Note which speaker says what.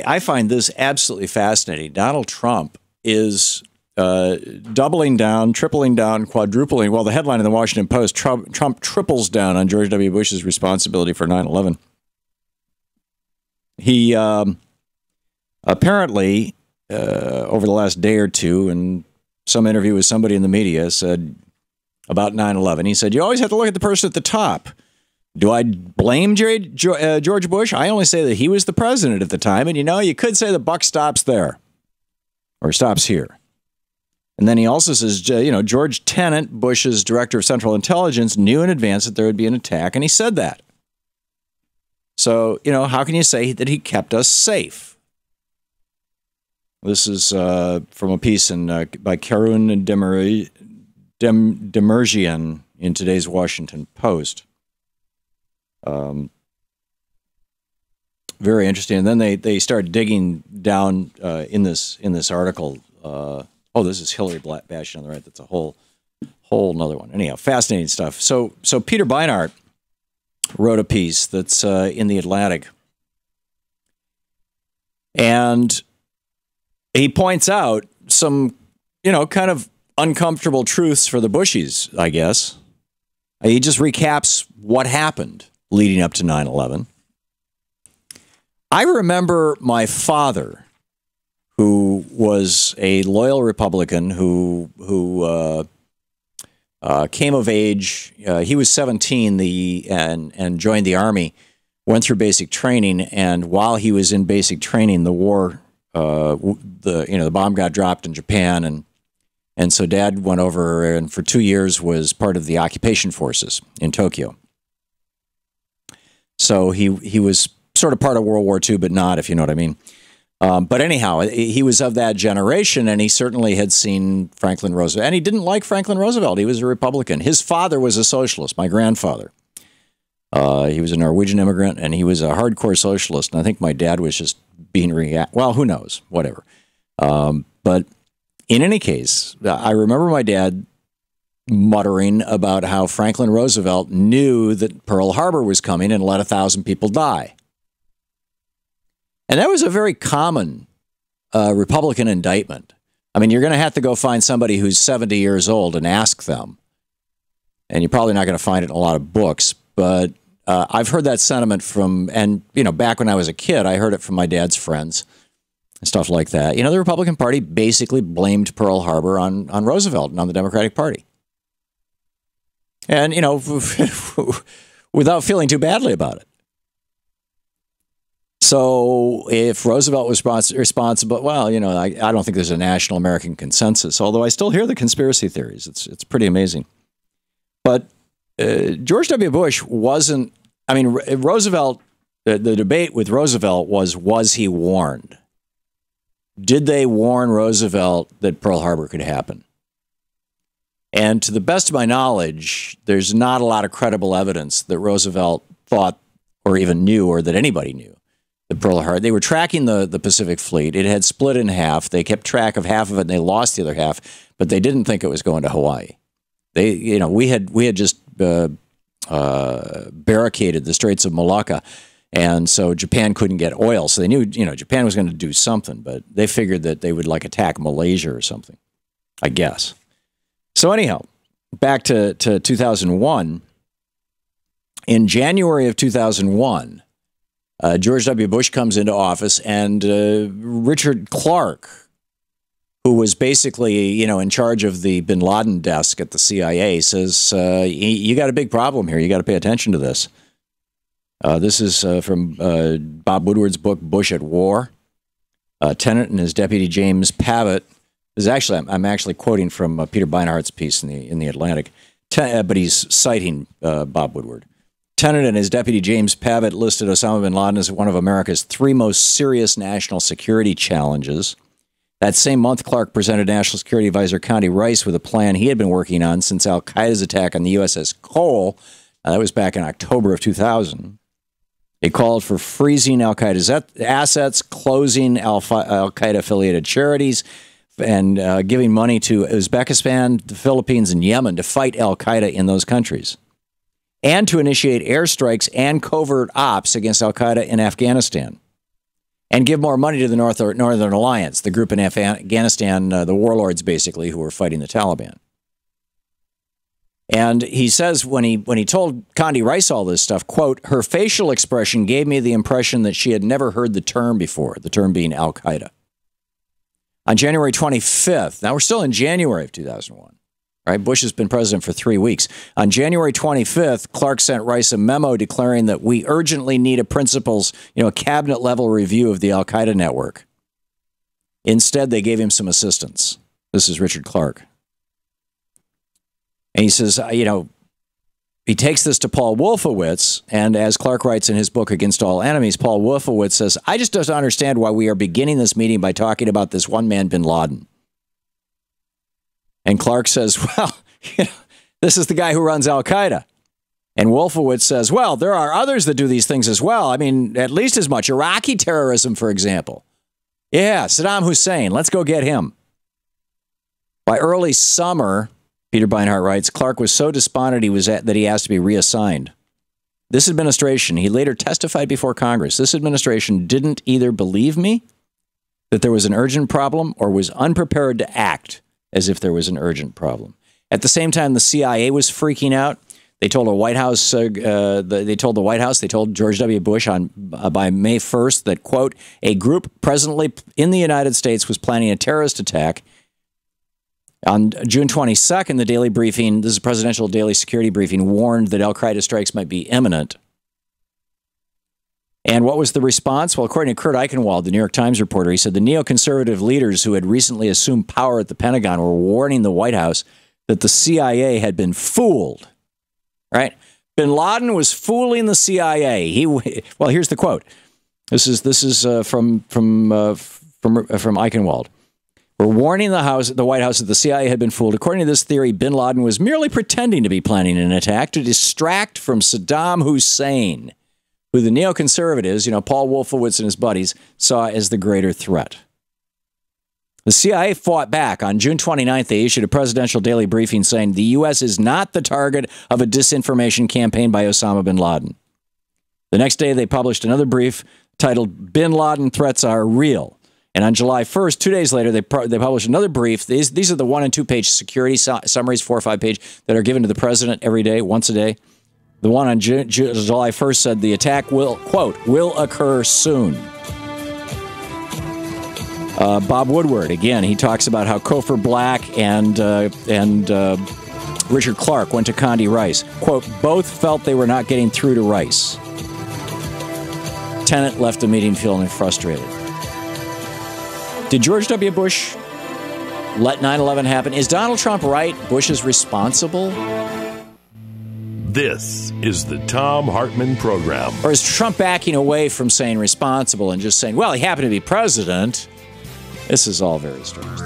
Speaker 1: I find this absolutely fascinating. Donald Trump is doubling down, tripling down, quadrupling. Well, the headline in the Washington Post, Trump triples down on George W. Bush's responsibility for 9/11. He apparently, over the last day or two, in some interview with somebody in the media, said about 9/11, he said, you always have to look at the person at the top. Do I blame George Bush? I only say that he was the president at the time. And, you could say the buck stops there or stops here. And then he also says, George Tenet, Bush's director of Central Intelligence, knew in advance that there would be an attack. And he said that. So, how can you say that he kept us safe? This is from a piece by Karun Demirjian in today's Washington Post. Very interesting. And then they start digging down in this article. This is Hillary bashing on the right. That's a whole nother one. Anyhow, fascinating stuff. So Peter Beinart wrote a piece that's in the Atlantic, and he points out some kind of uncomfortable truths for the Bushies, I guess. He just recaps what happened leading up to 9/11. I remember my father, who was a loyal Republican, who came of age. He was 17 and joined the Army, went through basic training, and while he was in basic training, the war, the bomb got dropped in Japan, and so Dad went over and for 2 years was part of the occupation forces in Tokyo. So he was sort of part of World War II, but not, if you know what I mean. But anyhow, he was of that generation, and he certainly had seen Franklin Roosevelt. And he didn't like Franklin Roosevelt. He was a Republican. His father was a socialist, my grandfather. He was a Norwegian immigrant, and he was a hardcore socialist. And I think my dad was just being well, who knows, whatever. But in any case, I remember my dad muttering about how Franklin Roosevelt knew that Pearl Harbor was coming and let 1,000 people die. And that was a very common Republican indictment. I mean, you're going to have to go find somebody who's 70 years old and ask them. And you're probably not going to find it in a lot of books. But I've heard that sentiment from, and, back when I was a kid, I heard it from my dad's friends and stuff like that. The Republican Party basically blamed Pearl Harbor on Roosevelt and on the Democratic Party. And, without feeling too badly about it. So if Roosevelt was responsible, well, I don't think there's a national American consensus, although I still hear the conspiracy theories. It's pretty amazing. But George W. Bush wasn't, Roosevelt, the debate with Roosevelt was he warned? Did they warn Roosevelt that Pearl Harbor could happen? And to the best of my knowledge, there's not a lot of credible evidence that Roosevelt thought or even knew or that anybody knew. The Pearl Harbor. They were tracking the Pacific Fleet. It had split in half. They kept track of half of it, and they lost the other half. But they didn't think it was going to Hawaii. We had just barricaded the Straits of Malacca, and so Japan couldn't get oil. So they knew, Japan was going to do something, but they figured that they would attack Malaysia or something, I guess. So anyhow, back to 2001. In January of 2001. George W. Bush comes into office, and Richard Clark, who was basically, in charge of the bin Laden desk at the CIA, says, you got a big problem here. You got to pay attention to this. This is from Bob Woodward's book, Bush at War. Tenet and his deputy, James Pavitt. I'm actually quoting from Peter Beinart's piece in the Atlantic, but he's citing Bob Woodward. Tenet and his deputy, James Pavitt, listed Osama bin Laden as one of America's 3 most serious national security challenges. That same month, Clark presented National Security Advisor Condi Rice with a plan he had been working on since al-Qaeda's attack on the USS Cole. That was back in October of 2000. It called for freezing al-Qaeda's assets, closing al-Qaeda-affiliated charities, and giving money to Uzbekistan, the Philippines, and Yemen to fight al-Qaeda in those countries, and to initiate airstrikes and covert ops against al-Qaeda in Afghanistan. and give more money to the Northern Alliance, the group in Afghanistan, the warlords basically who were fighting the Taliban. And he says when he told Condi Rice all this stuff, quote, her facial expression gave me the impression that she had never heard the term before, the term being Al-Qaeda. On January 25th, now we're still in January of 2001, right? Bush has been president for 3 weeks. On January 25th, Clark sent Rice a memo declaring that we urgently need a a cabinet-level review of the Al-Qaeda network. Instead, they gave him some assistance. This is Richard Clark. And he says, he takes this to Paul Wolfowitz, and as Clark writes in his book, Against All Enemies, Paul Wolfowitz says, I just don't understand why we are beginning this meeting by talking about this one man, bin Laden. And Clark says, well, this is the guy who runs Al-Qaeda. And Wolfowitz says, well, there are others that do these things as well. I mean, at least as much. Iraqi terrorism, for example. Yeah, Saddam Hussein. Let's go get him. By early summer, Peter Beinart writes, Clark was so despondent that he asked to be reassigned. This administration, he later testified before Congress, this administration didn't either believe me that there was an urgent problem or was unprepared to act as if there was an urgent problem. At the same time, the CIA was freaking out. They told the White House, they told George W. Bush by May 1st that, quote, a group presently in the United States was planning a terrorist attack. On June 22nd, the Daily Briefing, this is a presidential daily security briefing, warned that al-Qaeda strikes might be imminent. And what was the response? Well, according to Kurt Eichenwald, the New York Times reporter, he said the neoconservative leaders who had recently assumed power at the Pentagon were warning the White House that the CIA had been fooled. Right? Bin Laden was fooling the CIA. Well, here's the quote. This is from Eichenwald. We're warning the White House that the CIA had been fooled. According to this theory, bin Laden was merely pretending to be planning an attack to distract from Saddam Hussein, who the neoconservatives, Paul Wolfowitz and his buddies, saw as the greater threat. The CIA fought back. On June 29th, they issued a presidential daily briefing saying the U.S. is not the target of a disinformation campaign by Osama bin Laden. The next day, they published another brief titled Bin Laden Threats Are Real. And on July 1st, 2 days later, they published another brief. These are the 1- and 2-page security summaries, 4- or 5-page, that are given to the president every day, once a day. The one on July 1st said the attack will, quote, will occur soon. Bob Woodward, again, he talks about how Cofer Black and Richard Clark went to Condi Rice. Quote, both felt they were not getting through to Rice. Tenet left the meeting feeling frustrated. Did George W. Bush let 9/11 happen? Is Donald Trump right? Bush is responsible?
Speaker 2: This is the Thom Hartmann Program.
Speaker 1: Or is Trump backing away from saying responsible and just saying, well, he happened to be president? This is all very strange.